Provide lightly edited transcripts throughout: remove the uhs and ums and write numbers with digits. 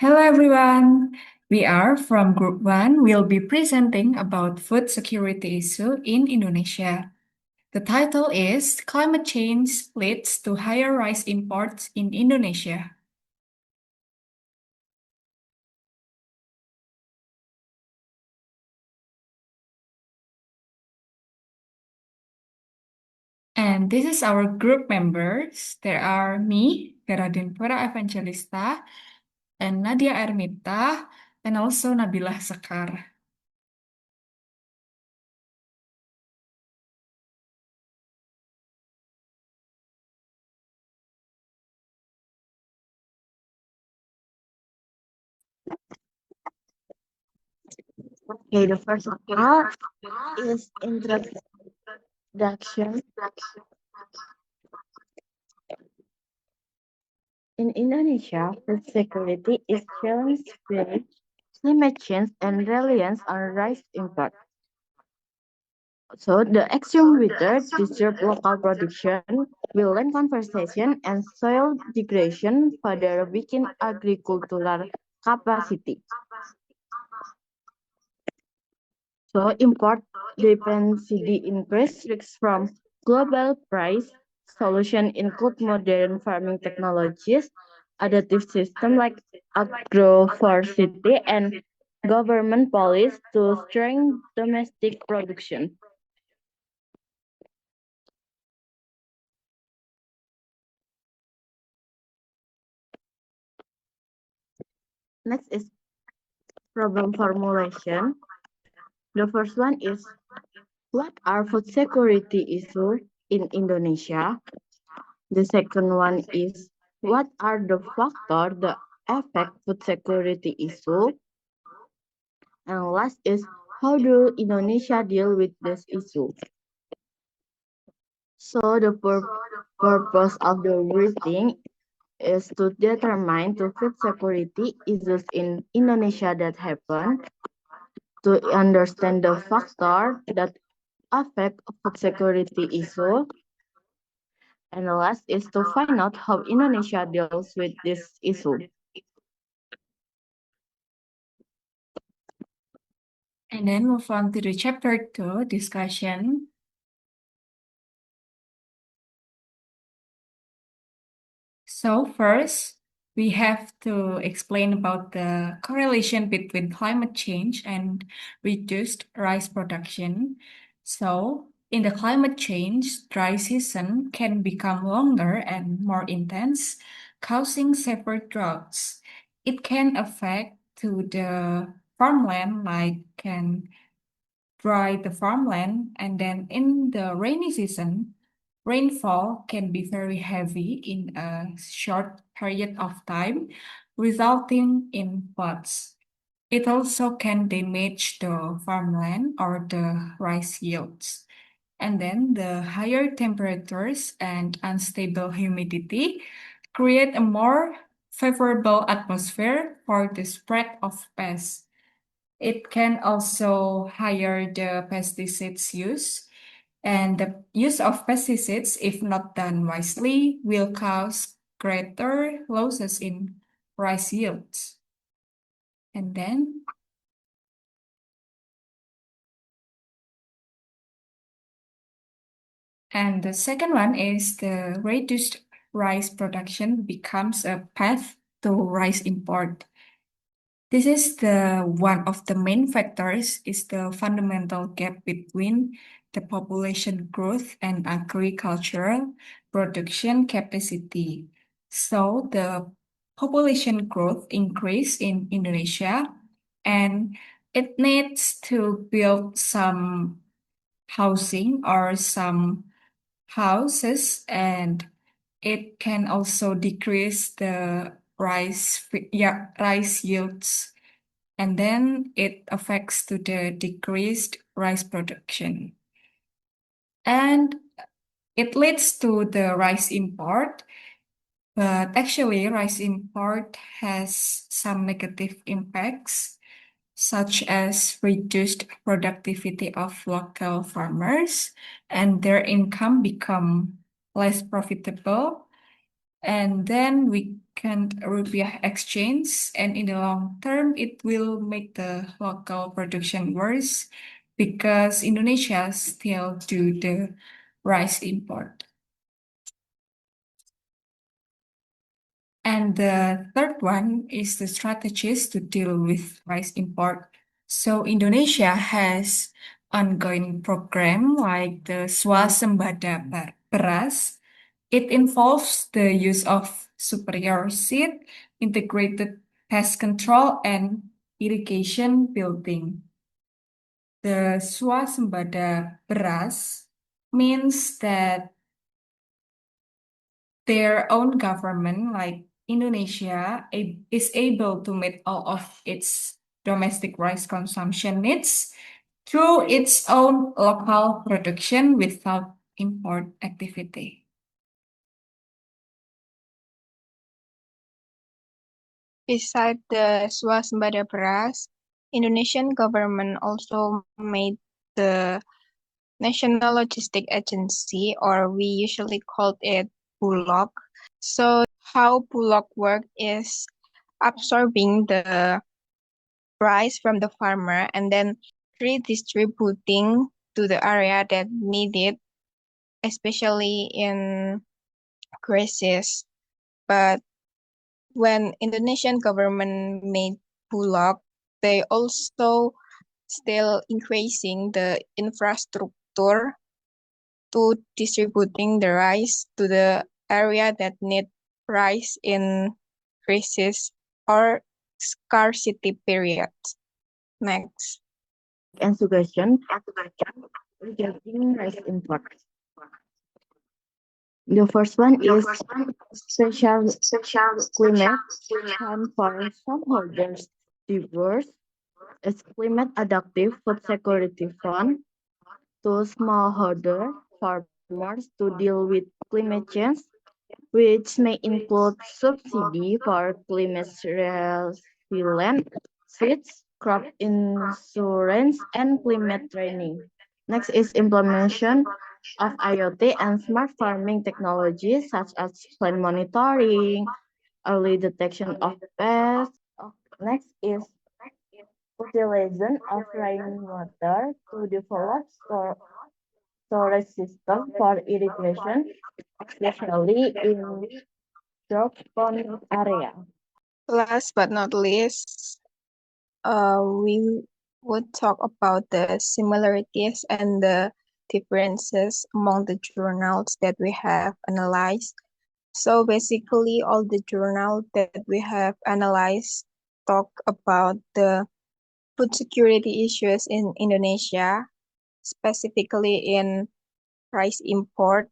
Hello everyone. We are from Group 1. We'll be presenting about food security issue in Indonesia. The title is Climate Change Leads to Higher Rice Imports in Indonesia. And this is our group members. There are me, Geraldine Pura Evangelista, and Nadia Ermita, and also Nabila Sekar. Okay, the first part is introduction. In Indonesia, food security is challenged with climate change and reliance on rice import. So the extreme weather disturb local production, will land conservation, and soil degradation further weaken agricultural capacity. So import dependency increase risks from global price. Solution include modern farming technologies, adaptive system like agroforestry, and government policies to strengthen domestic production. Next is problem formulation. The first one is, what are food security issues in Indonesia? The second one is, what are the factors that affect food security issue? And last is, how do Indonesia deal with this issue? So the purpose of the briefing is to determine the food security issues in Indonesia that happen, to understand the factor that affect food security issue, and the last is to find out how Indonesia deals with this issue. And then move on to the chapter 2 discussion. So first, we have to explain about the correlation between climate change and reduced rice production. So in the climate change, dry season can become longer and more intense, causing severe droughts. It can affect to the farmland, like can dry the farmland, and then in the rainy season, rainfall can be very heavy in a short period of time, resulting in floods. It also can damage the farmland or the rice yields. And then the higher temperatures and unstable humidity create a more favorable atmosphere for the spread of pests. It can also higher the pesticides use, and the use of pesticides, if not done wisely, will cause greater losses in rice yields. And then, and the second one is the reduced rice production becomes a path to rice import. This is the one of the main factors is the fundamental gap between the population growth and agricultural production capacity. So the population growth increase in Indonesia, and it needs to build some housing or some houses, and it can also decrease the rice yields, and then it affects to the decreased rice production, and it leads to the rice import. But actually, rice import has some negative impacts, such as reduced productivity of local farmers, and their income become less profitable. And then we weakened rupiah exchange, and in the long term, it will make the local production worse because Indonesia still do the rice import. And the third one is the strategies to deal with rice import. So Indonesia has ongoing program like the Swasembada Beras. It involves the use of superior seed, integrated pest control, and irrigation building. The Swasembada Beras means that their own government, like Indonesia, is able to meet all of its domestic rice consumption needs through its own local production without import activity. Beside the Swasembada Beras, Indonesian government also made the National Logistic Agency, or we usually called it Bulog. So how Bulog work is absorbing the rice from the farmer and then redistributing to the area that need it, especially in crisis. But when Indonesian government made Bulog, they also still increasing the infrastructure to distributing the rice to the area that need rice in crisis or scarcity period. Next. And suggestion regarding rice import. The first one is special climate plan for smallholders. Diverse is climate adaptive food security fund to smallholder farmers to deal with climate change, which may include subsidy for climate resilient seeds, crop insurance, and climate training. Next is implementation of IoT and smart farming technologies such as plant monitoring, early detection of pests. Next is utilization of rainwater to develop storage system for irrigation, especially in drought-prone area. Last but not least, we would talk about the similarities and the differences among the journals that we have analyzed. So basically, all the journals that we have analyzed talk about the food security issues in Indonesia, specifically in rice import.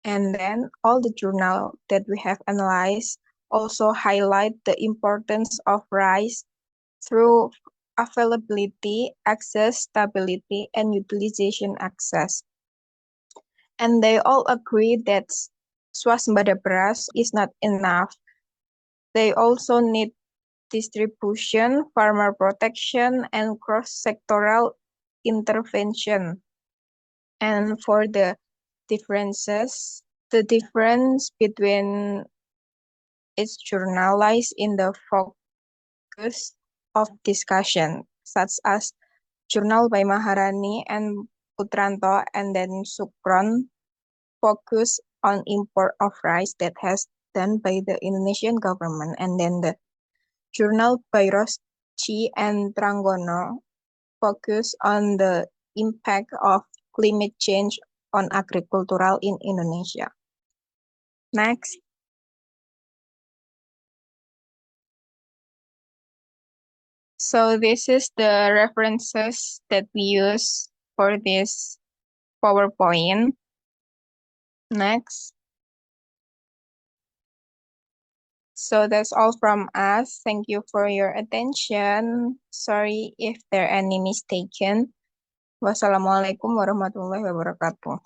And then all the journal that we have analyzed also highlight the importance of rice through availability, access, stability, and utilization access. And they all agree that swasembada beras is not enough. They also need distribution, farmer protection, and cross-sectoral intervention. And for the differences, the difference between its journal lies in the focus of discussion, such as journal by Maharani and Putranto and then Sukron focus on import of rice that has done by the Indonesian government, and then the journal by Rosci and Tranggono focus on the impact of climate change on agricultural in Indonesia. Next. So this is the references that we use for this PowerPoint. Next. So that's all from us. Thank you for your attention. Sorry if there are any mistaken. Wassalamualaikum warahmatullahi wabarakatuh.